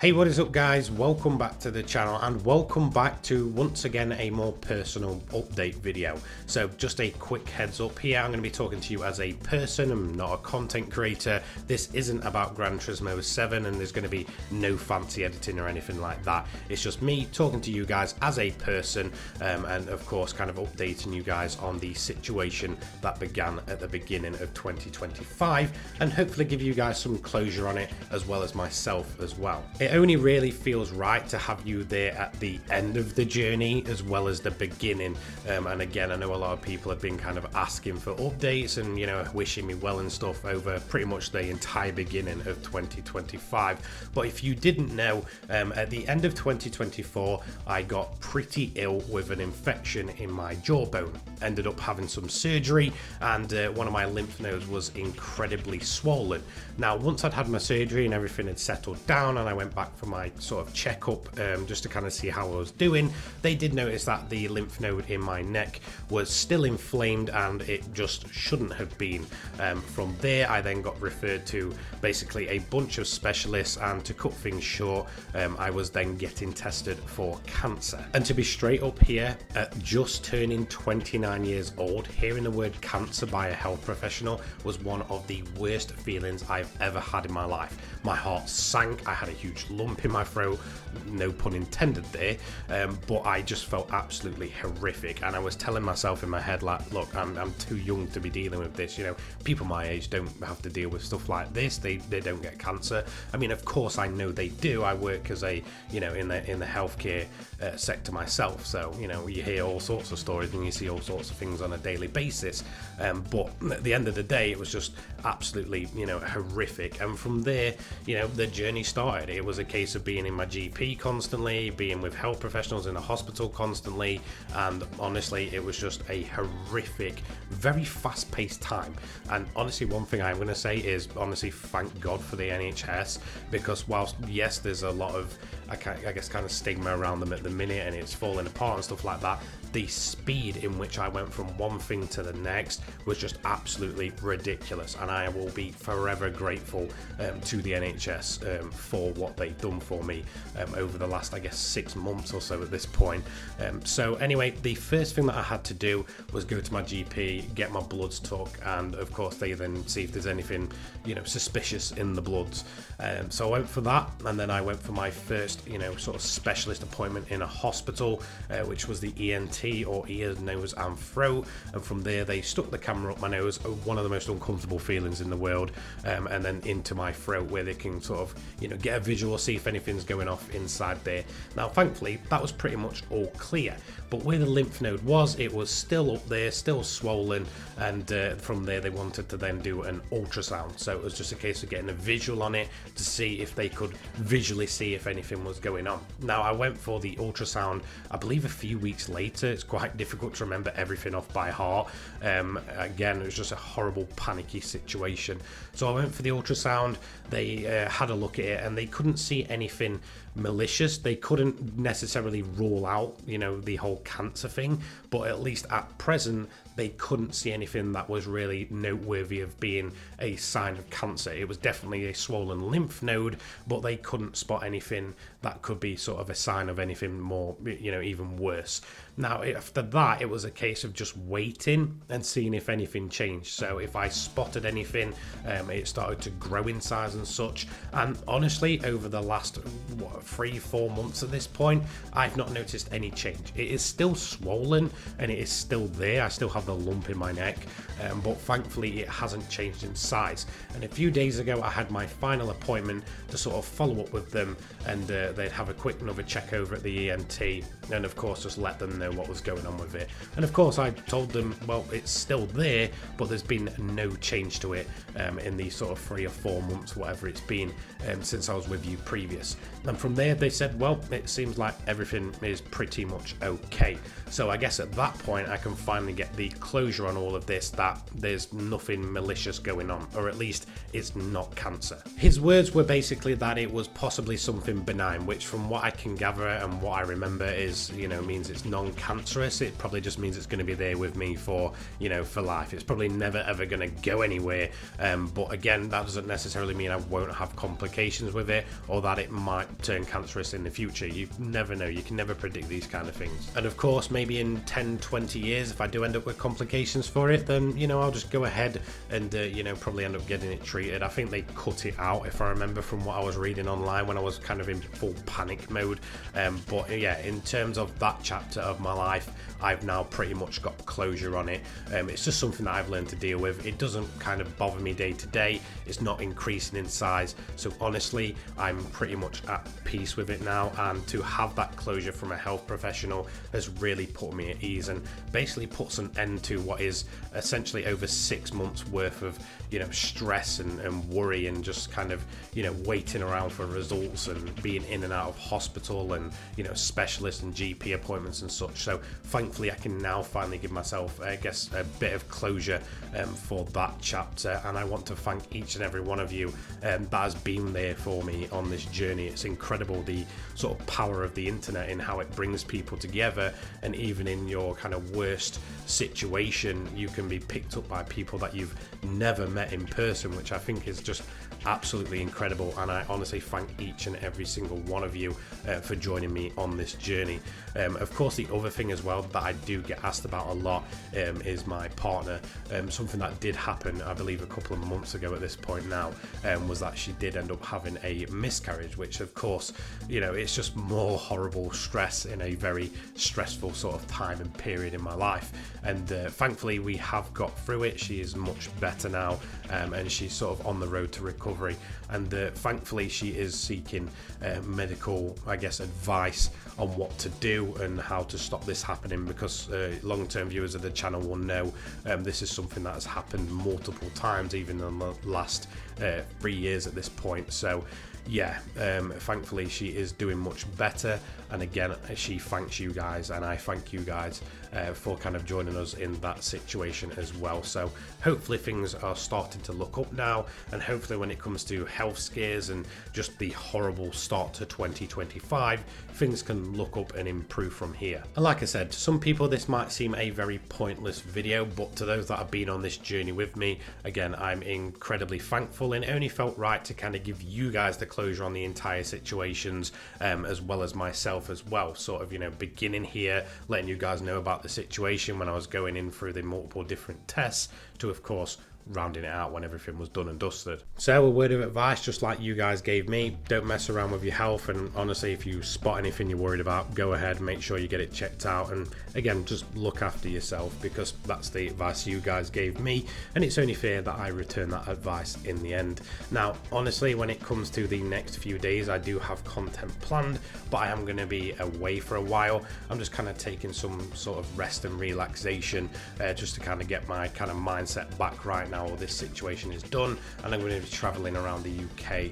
Hey, what is up guys? Welcome back to the channel and welcome back to once again a more personal update video. So just a quick heads up here, I'm going to be talking to you as a person. I'm not a content creator. This isn't about Gran Turismo 7 and there's going to be no fancy editing or anything like that. It's just me talking to you guys as a person and of course kind of updating you guys on the situation that began at the beginning of 2025 and hopefully give you guys some closure on it as well as myself as well. It only really feels right to have you there at the end of the journey as well as the beginning, and again I know a lot of people have been kind of asking for updates and wishing me well and stuff over pretty much the entire beginning of 2025. But if you didn't know, at the end of 2024 I got pretty ill with an infection in my jawbone. Ended up having some surgery and one of my lymph nodes was incredibly swollen. Now once I'd had my surgery and everything had settled down and I went back for my sort of checkup just to kind of see how I was doing, they did notice that the lymph node in my neck was still inflamed and it just shouldn't have been. From there I then got referred to basically a bunch of specialists, and to cut things short I was then getting tested for cancer. And to be straight up here, at just turning 29 years old, hearing the word cancer by a health professional was one of the worst feelings I've ever had in my life. My heart sank, I had a huge lump in my throat, no pun intended there, but I just felt absolutely horrific. And I was telling myself in my head, like, look, I'm too young to be dealing with this. People my age don't have to deal with stuff like this. They don't get cancer. I mean, of course I know they do. I work as a in the healthcare sector myself, so you hear all sorts of stories and you see all sorts of things on a daily basis, but at the end of the day it was just absolutely horrific. And from there the journey started. It was a case of being in my GP constantly, being with health professionals in the hospital constantly, and honestly it was just a horrific, very fast-paced time. And honestly, one thing I'm going to say is honestly thank God for the NHS, because whilst yes there's a lot of I guess kind of stigma around them at the minute and it's falling apart and stuff like that, the speed in which I went from one thing to the next was just absolutely ridiculous, and I will be forever grateful to the NHS for what they've done for me over the last, I guess, 6 months or so at this point. So anyway, the first thing that I had to do was go to my GP, get my bloods took, and of course they then see if there's anything suspicious in the bloods. So I went for that, and then I went for my first sort of specialist appointment in a hospital, which was the ENT, or ear, nose and throat. And from there they stuck the camera up my nose, one of the most uncomfortable feelings in the world, and then into my throat where they can sort of get a visual, see if anything's going off inside there. Now thankfully that was pretty much all clear, but where the lymph node was, it was still up there, still swollen, and from there they wanted to then do an ultrasound. So it was just a case of getting a visual on it to see if they could visually see if anything was going on. Now I went for the ultrasound I believe a few weeks later. It's quite difficult to remember everything off by heart. Again, it was just a horrible panicky situation. So I went for the ultrasound. They had a look at it and they couldn't see anything malicious. They couldn't necessarily rule out the whole cancer thing, but at least at present they couldn't see anything that was really noteworthy of being a sign of cancer. It was definitely a swollen lymph node, but they couldn't spot anything that could be sort of a sign of anything more, even worse. Now after that it was a case of just waiting and seeing if anything changed. So if I spotted anything, it started to grow in size and such. And honestly, over the last 3-4 months at this point, I've not noticed any change. It is still swollen and it is still there. I still have the lump in my neck, but thankfully it hasn't changed in size. And a few days ago I had my final appointment to sort of follow up with them, and they'd have a quick another check over at the ENT, and of course just let them know what was going on with it. And of course I told them, well, it's still there, but there's been no change to it in these sort of 3 or 4 months, whatever it's been, since I was with you previous. And from there they said, well, it seems like everything is pretty much okay. So I guess at that point I can finally get the closure on all of this, that there's nothing malicious going on, or at least it's not cancer. His words were basically that it was possibly something benign, line, which from what I can gather and what I remember is, means it's non-cancerous. It probably just means it's going to be there with me for, for life. It's probably never ever going to go anywhere. But again, that doesn't necessarily mean I won't have complications with it, or that it might turn cancerous in the future. You never know. You can never predict these kind of things. And of course, maybe in 10, 20 years, if I do end up with complications for it, then, I'll just go ahead and, probably end up getting it treated. I think they cut it out, if I remember from what I was reading online when I was kind of in full panic mode. But yeah, in terms of that chapter of my life, I've now pretty much got closure on it. It's just something that I've learned to deal with. It doesn't kind of bother me day to day. It's not increasing in size. So honestly, I'm pretty much at peace with it now. And to have that closure from a health professional has really put me at ease and basically puts an end to what is essentially over 6 months worth of, stress and worry and just kind of, waiting around for results and being in and out of hospital and, specialist and GP appointments and such. So thankfully I can now finally give myself, I guess, a bit of closure for that chapter. And I want to thank each and every one of you that has been there for me on this journey. It's incredible the sort of power of the internet in how it brings people together, and even in your kind of worst situation, you can be picked up by people that you've never met in person, which I think is just absolutely incredible. And I honestly thank each and every single one of you for joining me on this journey. Of course, the other thing as well that I do get asked about a lot is my partner. Something that did happen, I believe, a couple of months ago at this point now, was that she did end up having a miscarriage, which of course, it's just more horrible stress in a very stressful sort of time and period in my life. And thankfully we have got through it. She is much better now, and she's sort of on the road to recovery. And thankfully she is seeking medical, I guess, advice on what to do and how to stop this happening, because long-term viewers of the channel will know this is something that has happened multiple times, even in the last 3 years at this point. So yeah, thankfully she is doing much better. And again, she thanks you guys, and I thank you guys for kind of joining us in that situation as well. So hopefully things are starting to look up now, and hopefully when it comes to health scares and just the horrible start to 2025, things can look up and improve from here. And like I said, to some people this might seem a very pointless video, but to those that have been on this journey with me, again, I'm incredibly thankful, and it only felt right to kind of give you guys the closure on the entire situations, as well as myself as well, sort of, beginning here, letting you guys know about the situation when I was going in through the multiple different tests, to of course rounding it out when everything was done and dusted. So a word of advice, just like you guys gave me, don't mess around with your health. And honestly, if you spot anything you're worried about, go ahead, make sure you get it checked out, and again, just look after yourself, because that's the advice you guys gave me, and it's only fair that I return that advice in the end. Now honestly, when it comes to the next few days, I do have content planned, but I am going to be away for a while. I'm just kind of taking some sort of rest and relaxation, just to kind of get my kind of mindset back right now. All this situation is done, and I'm going to be traveling around the UK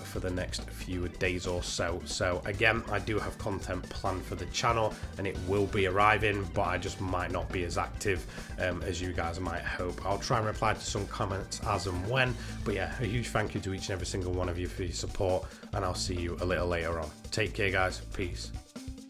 for the next few days or so. So again, I do have content planned for the channel, and it will be arriving, but I just might not be as active as you guys might hope. I'll try and reply to some comments as and when, but yeah, a huge thank you to each and every single one of you for your support, and I'll see you a little later on. Take care guys, peace.